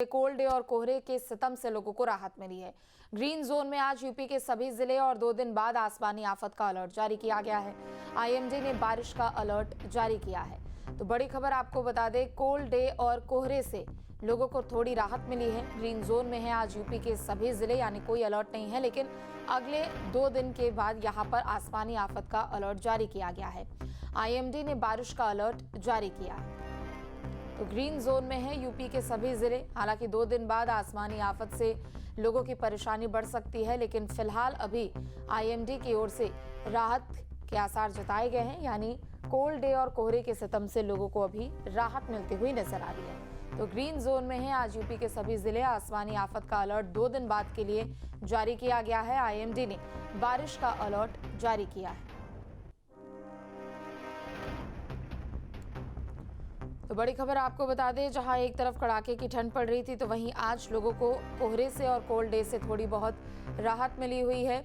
Cold day और कोहरे के सितम से लोगों को राहत मिली है। ग्रीन जोन में आज यूपी के सभी जिले और 2 दिन बाद आसमानी आफत का अलर्ट जारी किया गया है। आईएमडी ने बारिश का अलर्ट जारी किया है। तो बड़ी खबर आपको बता दें, कोल्ड डे और कोहरे से लोगों को थोड़ी राहत मिली है। ग्रीन जोन में है आज यूपी के सभी जिले, यानी कोई अलर्ट नहीं है, लेकिन अगले 2 दिन के बाद यहां पर आसमानी आफत का अलर्ट जारी किया गया है। आईएमडी ने बारिश का अलर्ट जारी किया है। तो ग्रीन जोन में है यूपी के सभी जिले। हालांकि 2 दिन बाद आसमानी आफत से लोगों की परेशानी बढ़ सकती है, लेकिन फिलहाल अभी आईएमडी की ओर से राहत के आसार जताए गए हैं, यानी कोल्ड डे और कोहरे के सितम से लोगों को अभी राहत मिलती हुई नजर आ रही है। तो ग्रीन जोन में है आज यूपी के सभी जिले। आसमानी आफत का अलर्ट 2 दिन बाद के लिए जारी किया गया है। आईएमडी ने बारिश का अलर्ट जारी किया है। तो बड़ी खबर आपको बता दें, जहां एक तरफ कड़ाके की ठंड पड़ रही थी, तो वहीं आज लोगों को कोहरे से और कोल्ड डे से थोड़ी बहुत राहत मिली हुई है।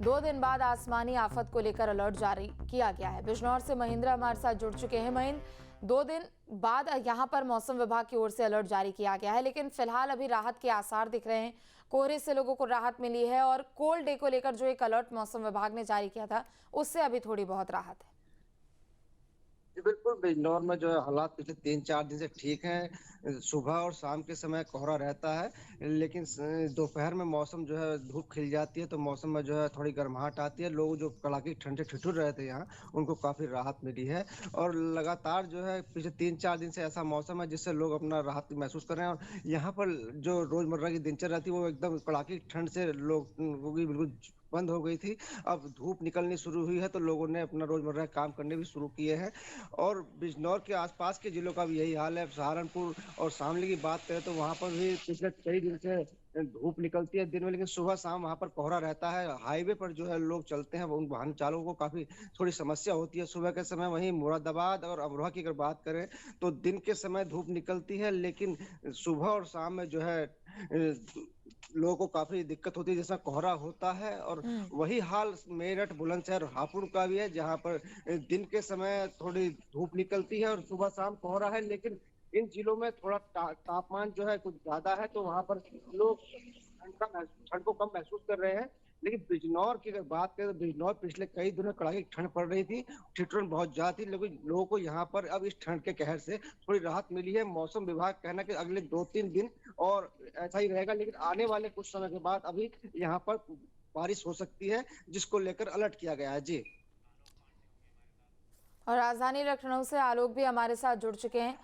2 दिन बाद आसमानी आफत को लेकर अलर्ट जारी किया गया है। बिजनौर से महेंद्र हमारे साथ जुड़ चुके हैं। महेंद्र, 2 दिन बाद यहां पर मौसम विभाग की ओर से अलर्ट जारी किया गया है, लेकिन फिलहाल अभी राहत के आसार दिख रहे हैं। कोहरे से लोगों को राहत मिली है और कोल्ड डे को लेकर जो एक अलर्ट मौसम विभाग ने जारी किया था, उससे अभी थोड़ी बहुत राहत है। जी बिल्कुल, बिजनौर में जो है हालात पिछले 3-4 दिन से ठीक हैं। सुबह और शाम के समय कोहरा रहता है, लेकिन दोपहर में मौसम जो है धूप खिल जाती है, तो मौसम में जो है थोड़ी गर्माहट आती है। लोग जो कड़ाके की ठंड से ठिठुर रहे थे यहाँ, उनको काफी राहत मिली है। और लगातार जो है पिछले 3-4 दिन से ऐसा मौसम है जिससे लोग अपना राहत महसूस कर रहे हैं। और यहाँ पर जो रोजमर्रा की दिनचर्या थी वो एकदम कड़ाके की ठंड से लोगों की बिल्कुल बंद हो गई थी। अब धूप निकलनी शुरू हुई है, तो लोगों ने अपना रोजमर्रा काम करने भी शुरू किए हैं। और बिजनौर के आसपास के जिलों का भी यही हाल है। सहारनपुर और शामली की बात करें तो वहां पर भी पिछले कई दिन से धूप निकलती है दिन में, लेकिन सुबह शाम वहां पर कोहरा रहता है। हाईवे पर जो है लोग चलते हैं, उन वाहन चालकों को काफी थोड़ी समस्या होती है सुबह के समय। वहीं मुरादाबाद और अमरोहा की अगर बात करें तो दिन के समय धूप निकलती है, लेकिन सुबह और शाम में जो है लोगों को काफी दिक्कत होती है, जैसा कोहरा होता है। और वही हाल मेरठ, बुलंदशहर, हापुड़ का भी है, जहां पर दिन के समय थोड़ी धूप निकलती है और सुबह शाम कोहरा है। लेकिन इन जिलों में थोड़ा तापमान जो है कुछ ज्यादा है, तो वहां पर लोग ठंड को कम महसूस कर रहे हैं। लेकिन बिजनौर की अगर बात करें तो बिजनौर पिछले कई दिनों कड़ाके की ठंड पड़ रही थी, ठिठुरन बहुत ज्यादा थी, लेकिन लोगों को यहाँ पर अब इस ठंड के कहर से थोड़ी राहत मिली है। मौसम विभाग कहना कि अगले 2-3 दिन और ऐसा ही रहेगा, लेकिन आने वाले कुछ समय के बाद अभी यहाँ पर बारिश हो सकती है, जिसको लेकर अलर्ट किया गया है। जी। और राजधानी लखनऊ से आलोक भी हमारे साथ जुड़ चुके हैं।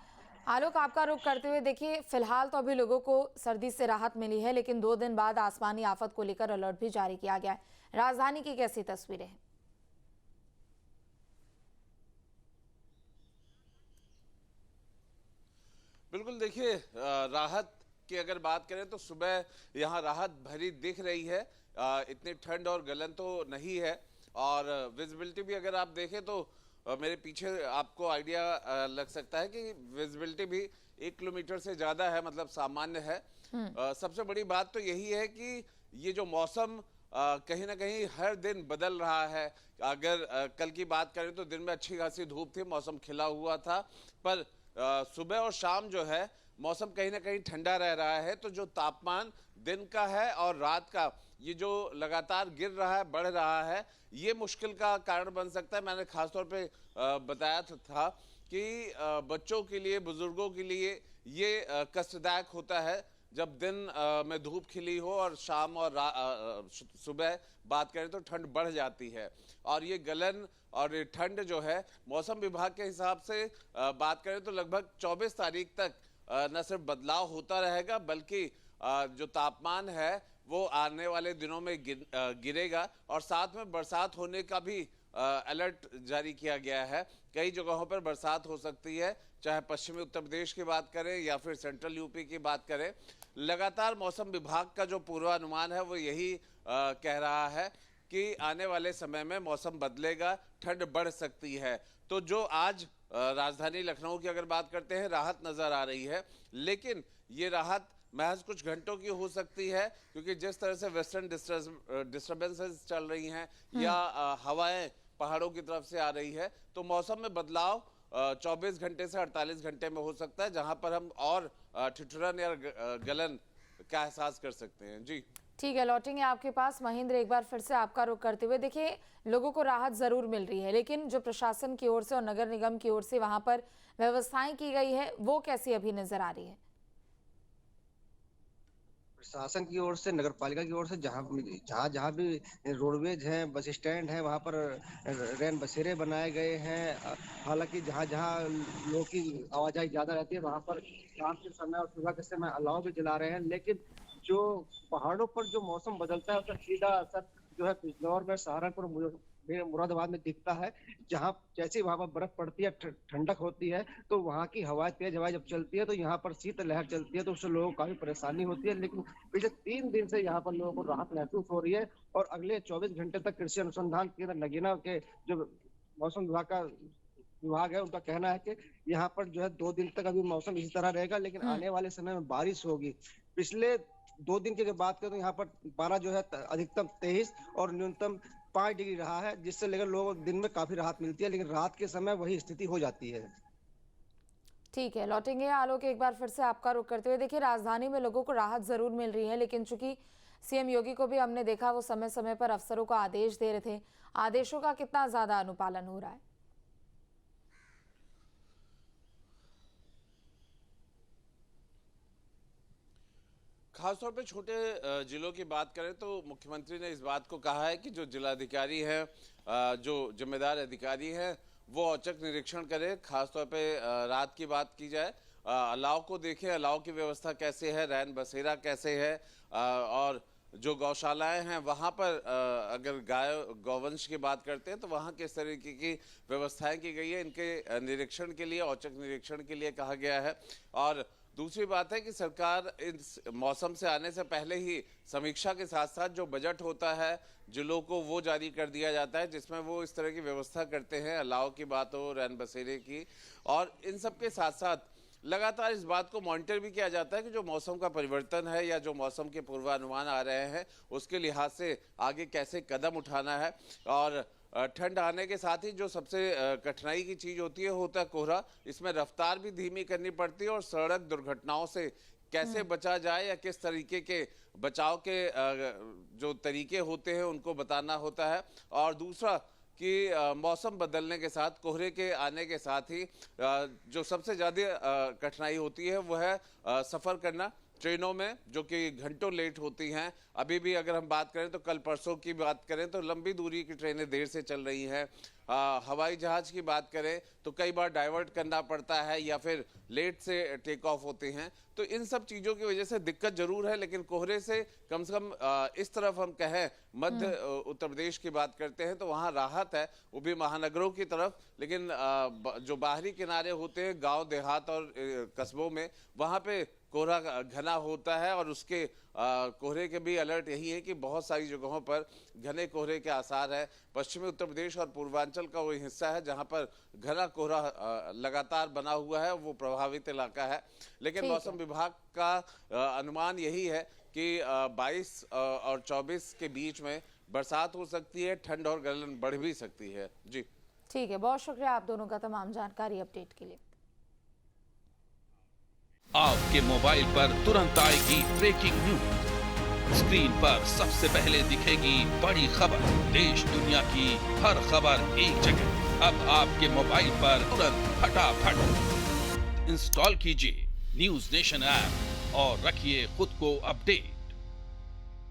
आलोक, आपका रुख करते हुए देखिए, फिलहाल तो अभी लोगों को सर्दी से राहत मिली है, लेकिन 2 दिन बाद आसमानी आफत को लेकर अलर्ट भी जारी किया गया है। राजधानी की कैसी तस्वीरें हैं? बिल्कुल, देखिए राहत की अगर बात करें तो सुबह यहाँ राहत भरी दिख रही है। इतनी ठंड और गलन तो नहीं है। और विजिबिलिटी भी अगर आप देखें तो मेरे पीछे आपको आइडिया लग सकता है कि विजिबिलिटी भी 1 किलोमीटर से ज्यादा है, मतलब सामान्य है। सबसे बड़ी बात तो यही है कि ये जो मौसम कहीं ना कहीं हर दिन बदल रहा है। अगर कल की बात करें तो दिन में अच्छी खासी धूप थी, मौसम खिला हुआ था, पर सुबह और शाम जो है मौसम कहीं ना कहीं ठंडा रह रहा है। तो जो तापमान दिन का है और रात का ये जो लगातार गिर रहा है, बढ़ रहा है, ये मुश्किल का कारण बन सकता है। मैंने खासतौर पे बताया था कि बच्चों के लिए, बुजुर्गों के लिए ये कष्टदायक होता है जब दिन में धूप खिली हो और शाम और सुबह बात करें तो ठंड बढ़ जाती है। और ये गलन और ये ठंड जो है मौसम विभाग के हिसाब से बात करें तो लगभग 24 तारीख तक न सिर्फ बदलाव होता रहेगा, बल्कि जो तापमान है वो आने वाले दिनों में गिरेगा। और साथ में बरसात होने का भी अलर्ट जारी किया गया है। कई जगहों पर बरसात हो सकती है, चाहे पश्चिमी उत्तर प्रदेश की बात करें या फिर सेंट्रल यूपी की बात करें। लगातार मौसम विभाग का जो पूर्वानुमान है वो यही कह रहा है कि आने वाले समय में मौसम बदलेगा, ठंड बढ़ सकती है। तो जो आज राजधानी लखनऊ की अगर बात करते हैं, राहत नजर आ रही है, लेकिन ये राहत महज कुछ घंटों की हो सकती है, क्योंकि जिस तरह से वेस्टर्न डिस्टर्बेंसेस चल रही हैं या हवाएं पहाड़ों की तरफ से आ रही है, तो मौसम में बदलाव 24 घंटे से 48 घंटे में हो सकता है, जहां पर हम और ठिठुरन या गलन का एहसास कर सकते हैं। जी ठीक है, लौटेंगे आपके पास। महेंद्र, एक बार फिर से आपका रुख करते हुए, देखिए लोगों को राहत जरूर मिल रही है, लेकिन जो प्रशासन की ओर से और नगर निगम की ओर से वहां पर व्यवस्थाएं की गई है वो कैसी अभी नजर आ रही है? प्रशासन की ओर से, नगर पालिका की ओर से जहाँ जहाँ जहाँ भी रोडवेज है, बस स्टैंड है, वहाँ पर रैन बसेरे बनाए गए हैं। हालांकि जहाँ जहाँ लोगों की आवाजाही ज्यादा रहती है वहाँ पर शाम के समय और सुबह के समय अलाव भी जला रहे हैं। लेकिन जो पहाड़ों पर जो मौसम बदलता है उसका सीधा असर जो है बिजनौर में, सहारनपुर, मुरादाबाद में दिखता है। जहाँ जैसे वहां पर बर्फ पड़ती है, ठंडक होती है, तो वहाँ की हवा, तेज हवा जब चलती है तो यहाँ पर शीत लहर चलती है, तो उससे लोगों को काफी परेशानी होती है। लेकिन पिछले 3 दिन से यहाँ पर लोगों को राहत महसूस हो रही है। और अगले 24 घंटे तक कृषि अनुसंधान केंद्र नगीना के जो मौसम विभाग है, उनका कहना है कि यहाँ पर जो है 2 दिन तक अभी मौसम इसी तरह रहेगा, लेकिन आने वाले समय में बारिश होगी। पिछले 2 दिन की अगर बात करें तो यहाँ पर पारा जो है अधिकतम 23 और न्यूनतम 5 डिग्री रहा है, जिससे लेकर लोगों को दिन में काफी राहत मिलती है, लेकिन रात के समय वही स्थिति हो जाती है। ठीक है, लौटेंगे आलोक एक बार फिर से आपका रुख करते हुए। देखिए राजधानी में लोगों को राहत जरूर मिल रही है, लेकिन चूंकि सीएम योगी को भी हमने देखा वो समय समय पर अफसरों को आदेश दे रहे थे, आदेशों का कितना ज्यादा अनुपालन हो रहा है? खासतौर पे छोटे जिलों की बात करें तो मुख्यमंत्री ने इस बात को कहा है कि जो जिलाधिकारी हैं, जो जिम्मेदार अधिकारी हैं, वो औचक निरीक्षण करें। खासतौर पे रात की बात की जाए, अलाव को देखें, अलाव की व्यवस्था कैसे है, रैन बसेरा कैसे है, और जो गौशालाएं हैं वहां पर अगर गौवंश की बात करते हैं तो वहां किस तरीके की व्यवस्थाएं की गई है, इनके निरीक्षण के लिए, औचक निरीक्षण के लिए कहा गया है। और दूसरी बात है कि सरकार इस मौसम से आने से पहले ही समीक्षा के साथ साथ जो बजट होता है जिलों को वो जारी कर दिया जाता है, जिसमें वो इस तरह की व्यवस्था करते हैं, अलाव की बात हो, रैन बसेरे की, और इन सब के साथ साथ लगातार इस बात को मॉनिटर भी किया जाता है कि जो मौसम का परिवर्तन है या जो मौसम के पूर्वानुमान आ रहे हैं उसके लिहाज से आगे कैसे कदम उठाना है। और ठंड आने के साथ ही जो सबसे कठिनाई की चीज होती है होता है कोहरा। इसमें रफ्तार भी धीमी करनी पड़ती है और सड़क दुर्घटनाओं से कैसे बचा जाए या किस तरीके के बचाव के जो तरीके होते हैं उनको बताना होता है। और दूसरा कि मौसम बदलने के साथ, कोहरे के आने के साथ ही जो सबसे ज्यादा कठिनाई होती है वो है सफर करना ट्रेनों में, जो कि घंटों लेट होती हैं। अभी भी अगर हम बात करें तो कल परसों की बात करें तो लंबी दूरी की ट्रेनें देर से चल रही हैं। हवाई जहाज की बात करें तो कई बार डाइवर्ट करना पड़ता है या फिर लेट से टेक ऑफ होते हैं। तो इन सब चीज़ों की वजह से दिक्कत जरूर है, लेकिन कोहरे से कम इस तरफ हम कहें मध्य उत्तर प्रदेश की बात करते हैं तो वहाँ राहत है, वो भी महानगरों की तरफ। लेकिन जो बाहरी किनारे होते हैं गांव देहात और कस्बों में, वहाँ पे कोहरा घना होता है और उसके कोहरे के भी अलर्ट यही है कि बहुत सारी जगहों पर घने कोहरे के आसार है। पश्चिमी उत्तर प्रदेश और पूर्वांचल का वो हिस्सा है जहां पर घना कोहरा लगातार बना हुआ है, वो प्रभावित इलाका है। लेकिन मौसम विभाग का अनुमान यही है कि 22 और 24 के बीच में बरसात हो सकती है, ठंड और गलन बढ़ भी सकती है। जी ठीक है, बहुत शुक्रिया आप दोनों का तमाम जानकारी अपडेट के लिए। आपके मोबाइल पर तुरंत आएगी ब्रेकिंग न्यूज, स्क्रीन पर सबसे पहले दिखेगी बड़ी खबर, देश दुनिया की हर खबर एक जगह। अब आपके मोबाइल पर तुरंत फटाफट इंस्टॉल कीजिए न्यूज नेशन ऐप और रखिए खुद को अपडेट।